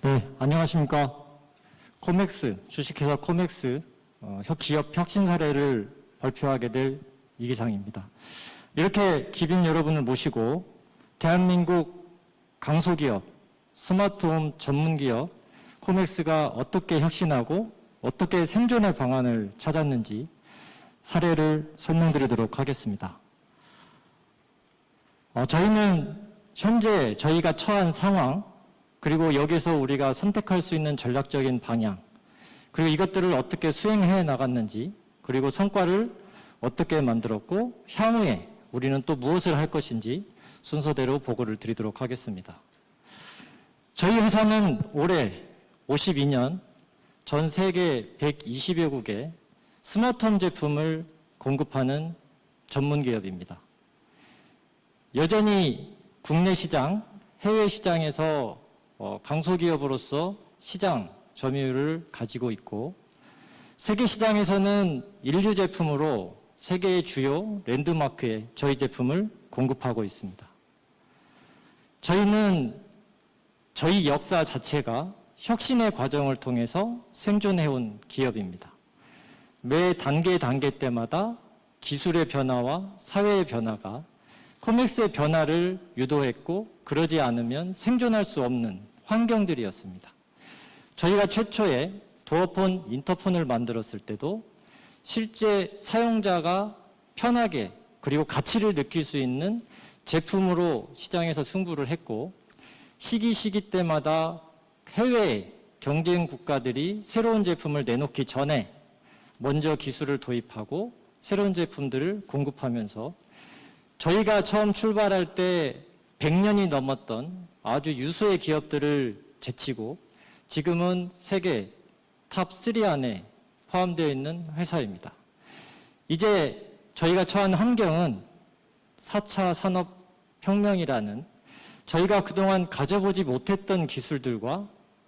네, 안녕하십니까. 코맥스, 주식회사 코맥스 기업 혁신 사례를 발표하게 될 이기상입니다. 이렇게 기빈 여러분을 모시고 대한민국 강소기업, 스마트홈 전문기업 코맥스가 어떻게 혁신하고 어떻게 생존의 방안을 찾았는지 사례를 설명드리도록 하겠습니다. 저희는 현재 저희가 처한 상황, 그리고 여기서 우리가 선택할 수 있는 전략적인 방향, 그리고 이것들을 어떻게 수행해 나갔는지, 그리고 성과를 어떻게 만들었고 향후에 우리는 또 무엇을 할 것인지 순서대로 보고를 드리도록 하겠습니다. 저희 회사는 올해 52년 전 세계 120여국에 스마트홈 제품을 공급하는 전문 기업입니다. 여전히 국내 시장, 해외 시장에서 강소기업으로서 시장 점유율을 가지고 있고, 세계 시장에서는 인류 제품으로 세계의 주요 랜드마크에 저희 제품을 공급하고 있습니다. 저희는 저희 역사 자체가 혁신의 과정을 통해서 생존해온 기업입니다. 매 단계 때마다 기술의 변화와 사회의 변화가 코맥스의 변화를 유도했고, 그러지 않으면 생존할 수 없는 환경들이었습니다. 저희가 최초에 도어폰, 인터폰을 만들었을 때도 실제 사용자가 편하게 그리고 가치를 느낄 수 있는 제품으로 시장에서 승부를 했고, 시기 때마다 해외 경쟁 국가들이 새로운 제품을 내놓기 전에 먼저 기술을 도입하고 새로운 제품들을 공급하면서 저희가 처음 출발할 때 100년이 넘었던 아주 유수의 기업들을 제치고 지금은 세계 탑3 안에 포함되어 있는 회사입니다. 이제 저희가 처한 환경은 4차 산업혁명이라는 저희가 그동안 가져보지 못했던 기술들과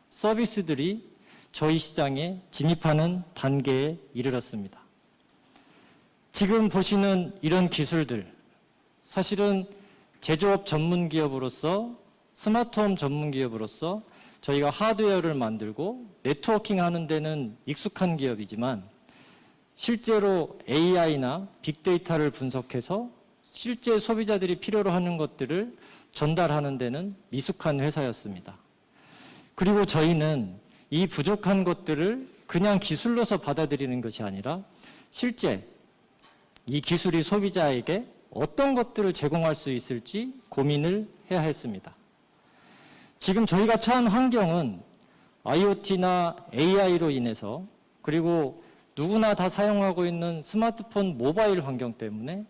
서비스들이 저희 시장에 진입하는 단계에 이르렀습니다. 지금 보시는 이런 기술들, 사실은 제조업 전문 기업으로서, 스마트홈 전문 기업으로서 저희가 하드웨어를 만들고 네트워킹 하는 데는 익숙한 기업이지만, 실제로 AI나 빅데이터를 분석해서 실제 소비자들이 필요로 하는 것들을 전달하는 데는 미숙한 회사였습니다. 그리고 저희는 이 부족한 것들을 그냥 기술로서 받아들이는 것이 아니라 실제 이 기술이 소비자에게 어떤 것들을 제공할 수 있을지 고민을 해야 했습니다. 지금 저희가 처한 환경은 IoT나 AI로 인해서, 그리고 누구나 다 사용하고 있는 스마트폰 모바일 환경 때문에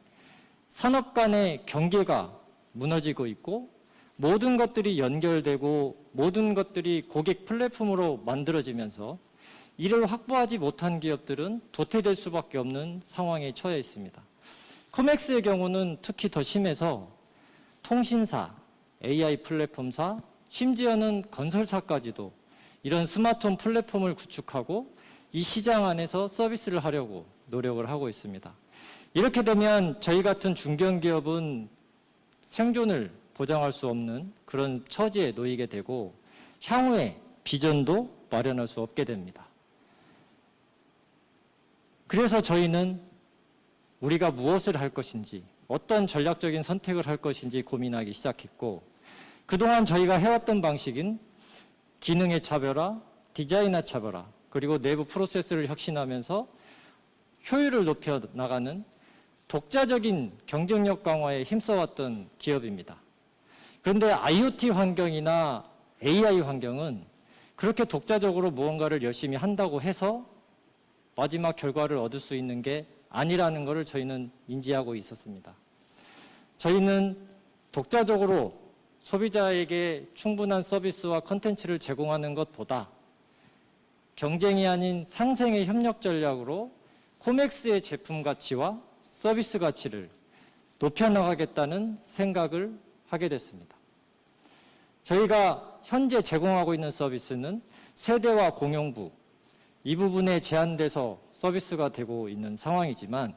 산업 간의 경계가 무너지고 있고, 모든 것들이 연결되고 모든 것들이 고객 플랫폼으로 만들어지면서 이를 확보하지 못한 기업들은 도태될 수밖에 없는 상황에 처해 있습니다. 코맥스의 경우는 특히 더 심해서 통신사, AI 플랫폼사, 심지어는 건설사까지도 이런 스마트홈 플랫폼을 구축하고 이 시장 안에서 서비스를 하려고 노력을 하고 있습니다. 이렇게 되면 저희 같은 중견기업은 생존을 보장할 수 없는 그런 처지에 놓이게 되고, 향후에 비전도 마련할 수 없게 됩니다. 그래서 저희는 우리가 무엇을 할 것인지, 어떤 전략적인 선택을 할 것인지 고민하기 시작했고, 그동안 저희가 해왔던 방식인 기능의 차별화, 디자인의 차별화, 그리고 내부 프로세스를 혁신하면서 효율을 높여 나가는 독자적인 경쟁력 강화에 힘써왔던 기업입니다. 그런데 IoT 환경이나 AI 환경은 그렇게 독자적으로 무언가를 열심히 한다고 해서 마지막 결과를 얻을 수 있는 게 아니라는 것을 저희는 인지하고 있었습니다. 저희는 독자적으로 소비자에게 충분한 서비스와 컨텐츠를 제공하는 것보다 경쟁이 아닌 상생의 협력 전략으로 코맥스의 제품 가치와 서비스 가치를 높여나가겠다는 생각을 하게 됐습니다. 저희가 현재 제공하고 있는 서비스는 세대와 공용부, 이 부분에 제한돼서 서비스가 되고 있는 상황이지만,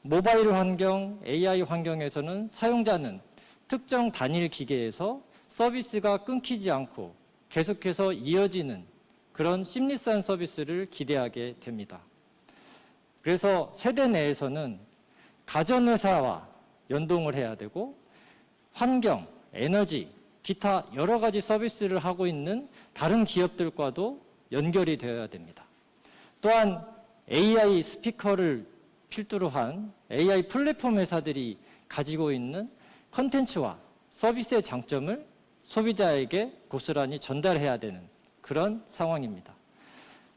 모바일 환경, AI 환경에서는 사용자는 특정 단일 기계에서 서비스가 끊기지 않고 계속해서 이어지는 그런 심리산 서비스를 기대하게 됩니다. 그래서 세대 내에서는 가전회사와 연동을 해야 되고 환경, 에너지, 기타 여러 가지 서비스를 하고 있는 다른 기업들과도 연결이 되어야 됩니다. 또한 AI 스피커를 필두로 한 AI 플랫폼 회사들이 가지고 있는 컨텐츠와 서비스의 장점을 소비자에게 고스란히 전달해야 되는 그런 상황입니다.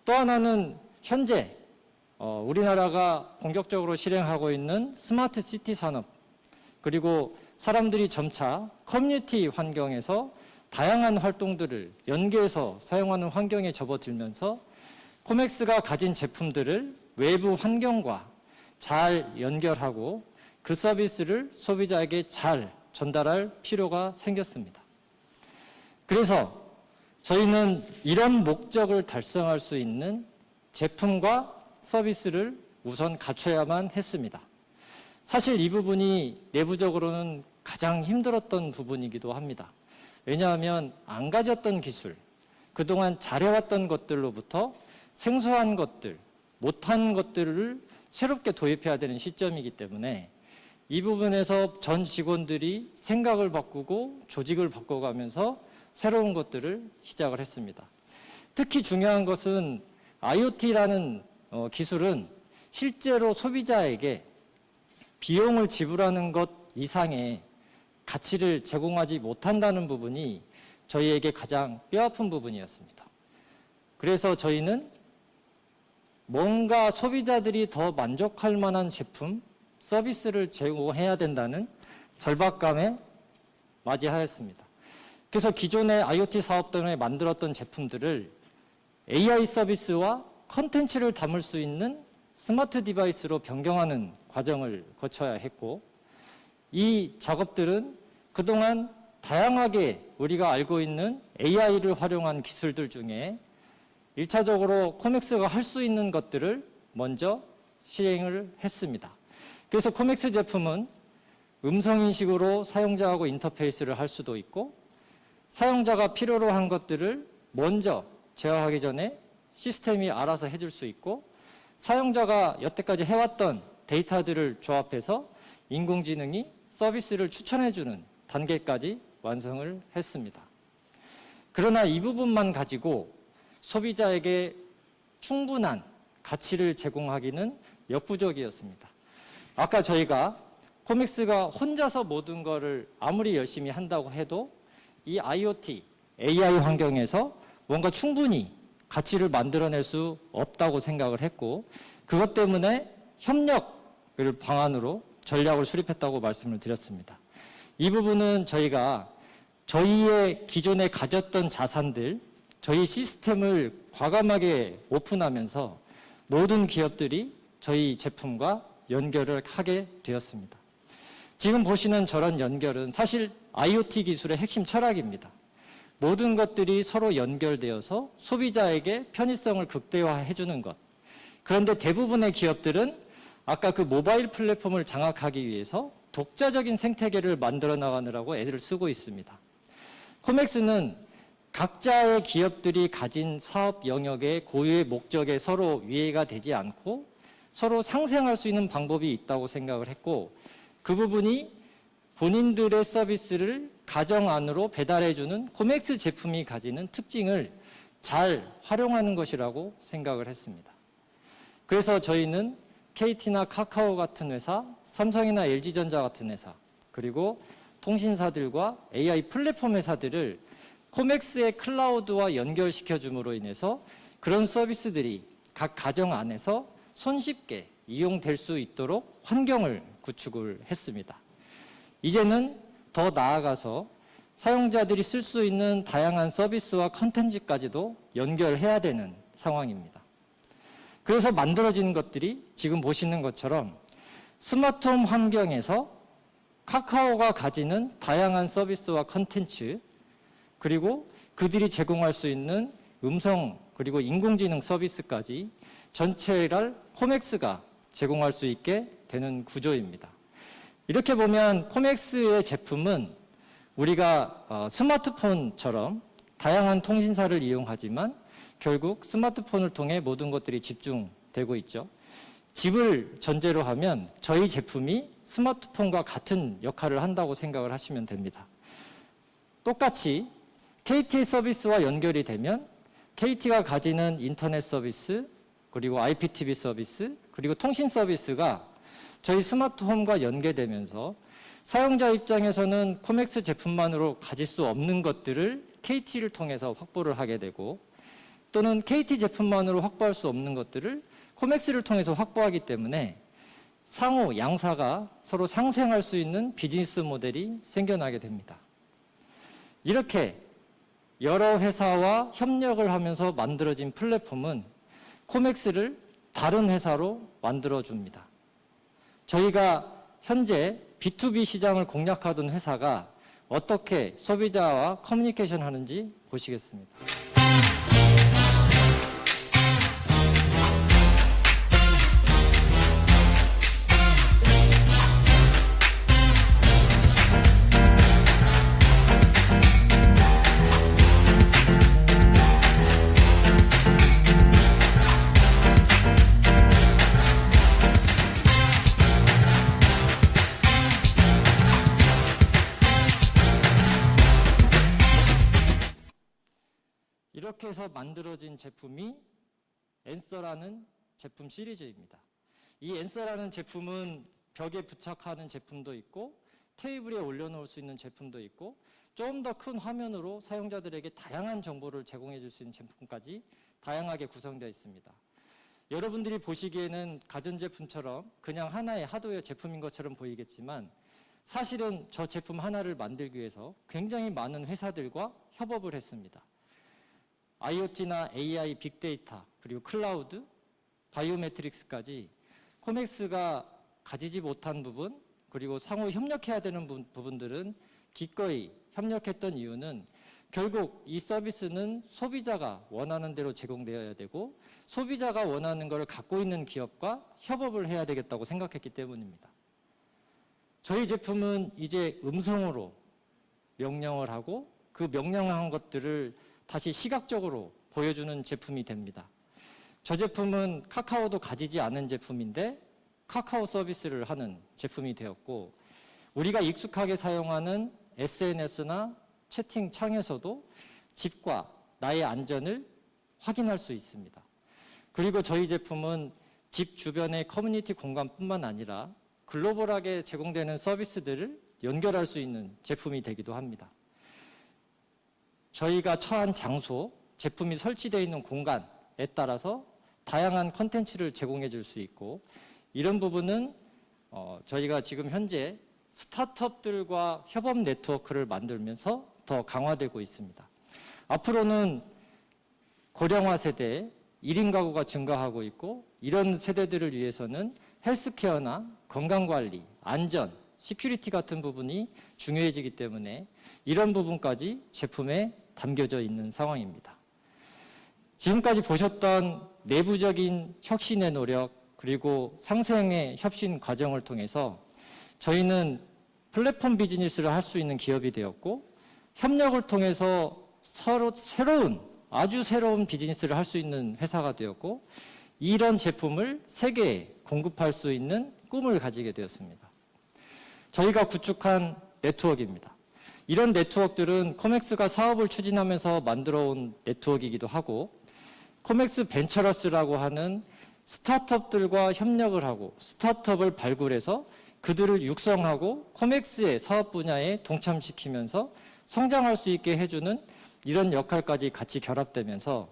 또 하나는 현재 우리나라가 본격적으로 실행하고 있는 스마트 시티 산업, 그리고 사람들이 점차 커뮤니티 환경에서 다양한 활동들을 연계해서 사용하는 환경에 접어들면서 코맥스가 가진 제품들을 외부 환경과 잘 연결하고 그 서비스를 소비자에게 잘 전달할 필요가 생겼습니다. 그래서 저희는 이런 목적을 달성할 수 있는 제품과 서비스를 우선 갖춰야만 했습니다. 사실 이 부분이 내부적으로는 가장 힘들었던 부분이기도 합니다. 왜냐하면 안 가졌던 기술, 그동안 잘해왔던 것들로부터 생소한 것들, 못한 것들을 새롭게 도입해야 되는 시점이기 때문에 이 부분에서 전 직원들이 생각을 바꾸고 조직을 바꿔가면서 새로운 것들을 시작을 했습니다. 특히 중요한 것은 IoT라는 기술은 실제로 소비자에게 비용을 지불하는 것 이상의 가치를 제공하지 못한다는 부분이 저희에게 가장 뼈아픈 부분이었습니다. 그래서 저희는 뭔가 소비자들이 더 만족할 만한 제품, 서비스를 제공해야 된다는 절박감에 맞이하였습니다. 그래서 기존의 IoT 사업 때문에 만들었던 제품들을 AI 서비스와 컨텐츠를 담을 수 있는 스마트 디바이스로 변경하는 과정을 거쳐야 했고, 이 작업들은 그동안 다양하게 우리가 알고 있는 AI를 활용한 기술들 중에 1차적으로 코맥스가 할 수 있는 것들을 먼저 시행을 했습니다. 그래서 코맥스 제품은 음성인식으로 사용자하고 인터페이스를 할 수도 있고, 사용자가 필요로 한 것들을 먼저 제어하기 전에 시스템이 알아서 해줄 수 있고, 사용자가 여태까지 해왔던 데이터들을 조합해서 인공지능이 서비스를 추천해주는 단계까지 완성을 했습니다. 그러나 이 부분만 가지고 소비자에게 충분한 가치를 제공하기는 역부족이었습니다. 아까 저희가 코맥스가 혼자서 모든 것을 아무리 열심히 한다고 해도 이 IoT, AI 환경에서 뭔가 충분히 가치를 만들어낼 수 없다고 생각을 했고, 그것 때문에 협력을 방안으로 전략을 수립했다고 말씀을 드렸습니다. 이 부분은 저희가 저희의 기존에 가졌던 자산들, 저희 시스템을 과감하게 오픈하면서 모든 기업들이 저희 제품과 연결을 하게 되었습니다. 지금 보시는 저런 연결은 사실 IoT 기술의 핵심 철학입니다. 모든 것들이 서로 연결되어서 소비자에게 편의성을 극대화해주는 것. 그런데 대부분의 기업들은 아까 그 모바일 플랫폼을 장악하기 위해서 독자적인 생태계를 만들어 나가느라고 애를 쓰고 있습니다. 코맥스는 각자의 기업들이 가진 사업 영역의 고유의 목적에 서로 위해가 되지 않고 서로 상생할 수 있는 방법이 있다고 생각을 했고, 그 부분이 본인들의 서비스를 가정 안으로 배달해주는 코맥스 제품이 가지는 특징을 잘 활용하는 것이라고 생각을 했습니다. 그래서 저희는 KT나 카카오 같은 회사, 삼성이나 LG전자 같은 회사, 그리고 통신사들과 AI 플랫폼 회사들을 코맥스의 클라우드와 연결시켜줌으로 인해서 그런 서비스들이 각 가정 안에서 손쉽게 이용될 수 있도록 환경을 구축을 했습니다. 이제는 더 나아가서 사용자들이 쓸 수 있는 다양한 서비스와 컨텐츠까지도 연결해야 되는 상황입니다. 그래서 만들어진 것들이 지금 보시는 것처럼 스마트홈 환경에서 카카오가 가지는 다양한 서비스와 컨텐츠, 그리고 그들이 제공할 수 있는 음성 그리고 인공지능 서비스까지 전체를 코맥스가 제공할 수 있게 되는 구조입니다. 이렇게 보면 코맥스의 제품은 우리가 스마트폰처럼 다양한 통신사를 이용하지만 결국 스마트폰을 통해 모든 것들이 집중되고 있죠. 집을 전제로 하면 저희 제품이 스마트폰과 같은 역할을 한다고 생각을 하시면 됩니다. 똑같이 KT의 서비스와 연결이 되면 KT가 가지는 인터넷 서비스, 그리고 IPTV 서비스, 그리고 통신 서비스가 저희 스마트홈과 연계되면서 사용자 입장에서는 코맥스 제품만으로 가질 수 없는 것들을 KT를 통해서 확보를 하게 되고, 또는 KT 제품만으로 확보할 수 없는 것들을 코맥스를 통해서 확보하기 때문에 상호 양사가 서로 상생할 수 있는 비즈니스 모델이 생겨나게 됩니다. 이렇게 여러 회사와 협력을 하면서 만들어진 플랫폼은 코맥스를 다른 회사로 만들어줍니다. 저희가 현재 B2B 시장을 공략하던 회사가 어떻게 소비자와 커뮤니케이션 하는지 보시겠습니다. 이렇게 해서 만들어진 제품이 앤서라는 제품 시리즈입니다. 이 앤서라는 제품은 벽에 부착하는 제품도 있고 테이블에 올려놓을 수 있는 제품도 있고 좀 더 큰 화면으로 사용자들에게 다양한 정보를 제공해 줄 수 있는 제품까지 다양하게 구성되어 있습니다. 여러분들이 보시기에는 가전제품처럼 그냥 하나의 하드웨어 제품인 것처럼 보이겠지만 사실은 저 제품 하나를 만들기 위해서 굉장히 많은 회사들과 협업을 했습니다. IoT나 AI, 빅데이터, 그리고 클라우드, 바이오매트릭스까지 코맥스가 가지지 못한 부분, 그리고 상호 협력해야 되는 부분들은 기꺼이 협력했던 이유는 결국 이 서비스는 소비자가 원하는 대로 제공되어야 되고 소비자가 원하는 것을 갖고 있는 기업과 협업을 해야 되겠다고 생각했기 때문입니다. 저희 제품은 이제 음성으로 명령을 하고 그 명령한 것들을 다시 시각적으로 보여주는 제품이 됩니다. 저 제품은 카카오도 가지지 않은 제품인데 카카오 서비스를 하는 제품이 되었고, 우리가 익숙하게 사용하는 SNS나 채팅창에서도 집과 나의 안전을 확인할 수 있습니다. 그리고 저희 제품은 집 주변의 커뮤니티 공간뿐만 아니라 글로벌하게 제공되는 서비스들을 연결할 수 있는 제품이 되기도 합니다. 저희가 처한 장소, 제품이 설치되어 있는 공간에 따라서 다양한 컨텐츠를 제공해 줄 수 있고, 이런 부분은 저희가 지금 현재 스타트업들과 협업 네트워크를 만들면서 더 강화되고 있습니다. 앞으로는 고령화 세대, 1인 가구가 증가하고 있고, 이런 세대들을 위해서는 헬스케어나 건강관리, 안전, 시큐리티 같은 부분이 중요해지기 때문에 이런 부분까지 제품에 담겨져 있는 상황입니다. 지금까지 보셨던 내부적인 혁신의 노력, 그리고 상생의 혁신 과정을 통해서 저희는 플랫폼 비즈니스를 할 수 있는 기업이 되었고, 협력을 통해서 서로 아주 새로운 비즈니스를 할 수 있는 회사가 되었고, 이런 제품을 세계에 공급할 수 있는 꿈을 가지게 되었습니다. 저희가 구축한 네트워크입니다. 이런 네트워크들은 코맥스가 사업을 추진하면서 만들어온 네트워크이기도 하고, 코맥스 벤처러스라고 하는 스타트업들과 협력을 하고 스타트업을 발굴해서 그들을 육성하고 코맥스의 사업 분야에 동참시키면서 성장할 수 있게 해주는 이런 역할까지 같이 결합되면서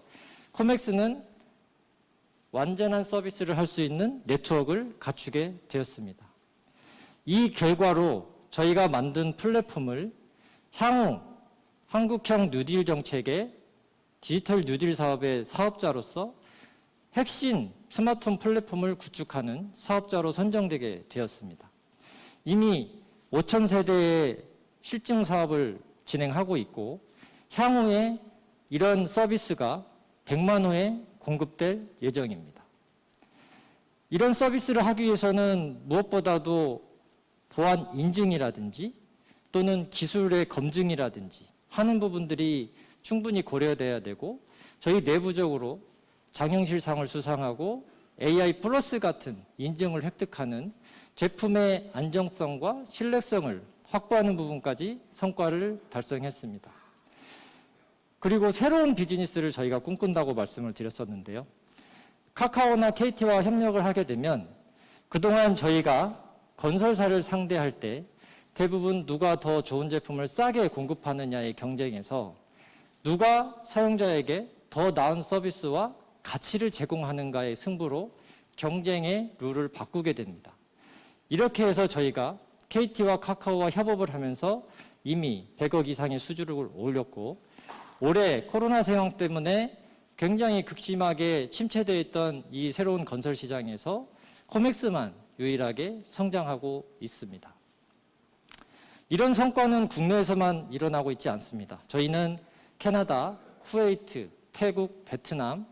코맥스는 완전한 서비스를 할 수 있는 네트워크를 갖추게 되었습니다. 이 결과로 저희가 만든 플랫폼을 향후 한국형 뉴딜 정책의 디지털 뉴딜 사업의 사업자로서 핵심 스마트폰 플랫폼을 구축하는 사업자로 선정되게 되었습니다. 이미 5,000세대의 실증 사업을 진행하고 있고, 향후에 이런 서비스가 100만 호에 공급될 예정입니다. 이런 서비스를 하기 위해서는 무엇보다도 보안 인증이라든지 또는 기술의 검증이라든지 하는 부분들이 충분히 고려돼야 되고 저희 내부적으로 장영실상을 수상하고 AI 플러스 같은 인증을 획득하는 제품의 안정성과 신뢰성을 확보하는 부분까지 성과를 달성했습니다. 그리고 새로운 비즈니스를 저희가 꿈꾼다고 말씀을 드렸었는데요. 카카오나 KT와 협력을 하게 되면 그동안 저희가 건설사를 상대할 때 대부분 누가 더 좋은 제품을 싸게 공급하느냐의 경쟁에서 누가 사용자에게 더 나은 서비스와 가치를 제공하는가의 승부로 경쟁의 룰을 바꾸게 됩니다. 이렇게 해서 저희가 KT와 카카오와 협업을 하면서 이미 100억 이상의 수주를 올렸고 올해 코로나 상황 때문에 굉장히 극심하게 침체되어 있던 이 새로운 건설 시장에서 코맥스만 유일하게 성장하고 있습니다. 이런 성과는 국내에서만 일어나고 있지 않습니다. 저희는 캐나다, 쿠웨이트, 태국, 베트남,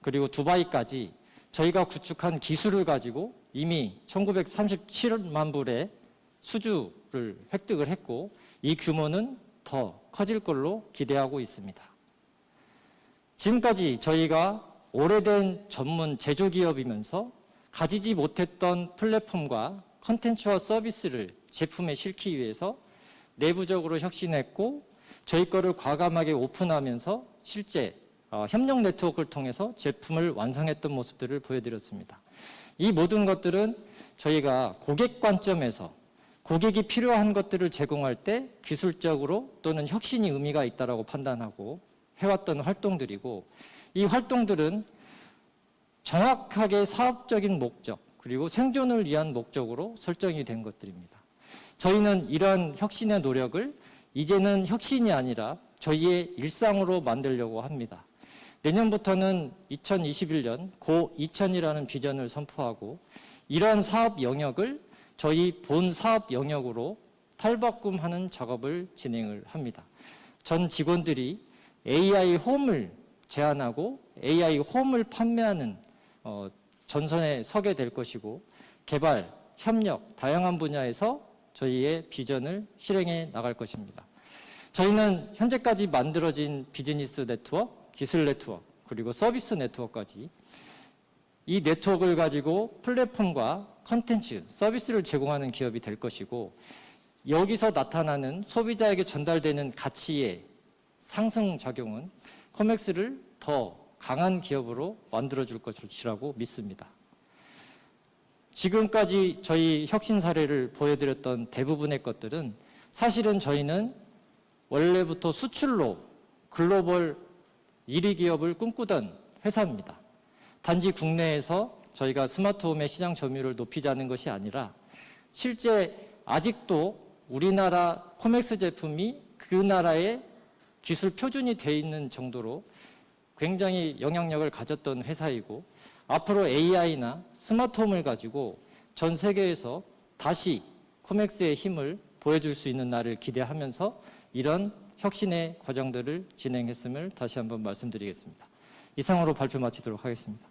그리고 두바이까지 저희가 구축한 기술을 가지고 이미 1937만 불의 수주를 획득을 했고 이 규모는 더 커질 걸로 기대하고 있습니다. 지금까지 저희가 오래된 전문 제조기업이면서 가지지 못했던 플랫폼과 컨텐츠와 서비스를 제품에 실기 위해서 내부적으로 혁신했고 저희 거를 과감하게 오픈하면서 실제 협력 네트워크를 통해서 제품을 완성했던 모습들을 보여드렸습니다. 이 모든 것들은 저희가 고객 관점에서 고객이 필요한 것들을 제공할 때 기술적으로 또는 혁신이 의미가 있다고 판단하고 해왔던 활동들이고 이 활동들은 정확하게 사업적인 목적 그리고 생존을 위한 목적으로 설정이 된 것들입니다. 저희는 이러한 혁신의 노력을 이제는 혁신이 아니라 저희의 일상으로 만들려고 합니다. 내년부터는 2021년 고 2000이라는 비전을 선포하고 이러한 사업 영역을 저희 본 사업 영역으로 탈바꿈하는 작업을 진행을 합니다. 전 직원들이 AI 홈을 제안하고 AI 홈을 판매하는 전선에 서게 될 것이고 개발, 협력, 다양한 분야에서 저희의 비전을 실행해 나갈 것입니다. 저희는 현재까지 만들어진 비즈니스 네트워크, 기술 네트워크, 그리고 서비스 네트워크까지 이 네트워크를 가지고 플랫폼과 컨텐츠, 서비스를 제공하는 기업이 될 것이고 여기서 나타나는 소비자에게 전달되는 가치의 상승작용은 코맥스를 더 강한 기업으로 만들어줄 것이라고 믿습니다. 지금까지 저희 혁신 사례를 보여드렸던 대부분의 것들은 사실은 저희는 원래부터 수출로 글로벌 1위 기업을 꿈꾸던 회사입니다. 단지 국내에서 저희가 스마트홈의 시장 점유율을 높이자는 것이 아니라 실제 아직도 우리나라 코맥스 제품이 그 나라의 기술 표준이 되어 있는 정도로 굉장히 영향력을 가졌던 회사이고 앞으로 AI나 스마트홈을 가지고 전 세계에서 다시 코맥스의 힘을 보여줄 수 있는 날을 기대하면서 이런 혁신의 과정들을 진행했음을 다시 한번 말씀드리겠습니다. 이상으로 발표 마치도록 하겠습니다.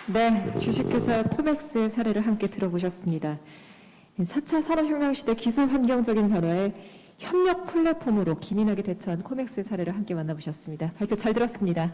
네, 주식회사 코맥스의 사례를 함께 들어보셨습니다. 4차 산업혁명 시대 기술 환경적인 변화에 협력 플랫폼으로 기민하게 대처한 코맥스의 사례를 함께 만나보셨습니다. 발표 잘 들었습니다.